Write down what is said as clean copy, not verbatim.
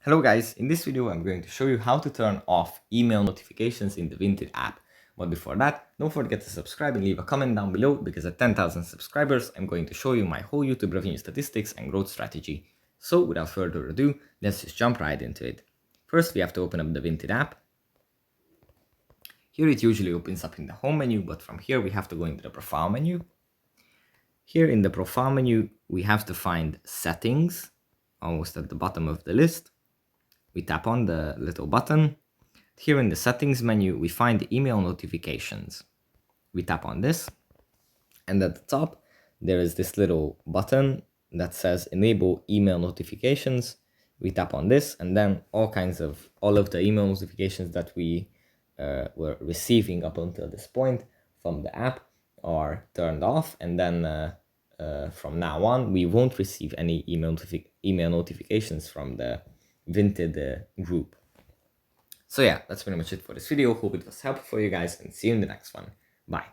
Hello guys, in this video I'm going to show you how to turn off email notifications in the Vinted app. But before that, don't forget to subscribe and leave a comment down below because at 10,000 subscribers I'm going to show you my whole YouTube revenue statistics and growth strategy. So without further ado, let's just jump right into it. First we have to open up the Vinted app. Here it usually opens up in the home menu, but from here we have to go into the profile menu. Here in the profile menu we have to find settings, almost at the bottom of the list. We tap on the little button. Here in the settings menu, we find email notifications. We tap on this, and at the top, there is this little button that says enable email notifications. We tap on this, and then all of the email notifications that we were receiving up until this point from the app are turned off, and then from now on, we won't receive any email notifications from the Vinted group. So yeah, that's pretty much it for this video. Hope it was helpful for you guys and see you in the next one. Bye.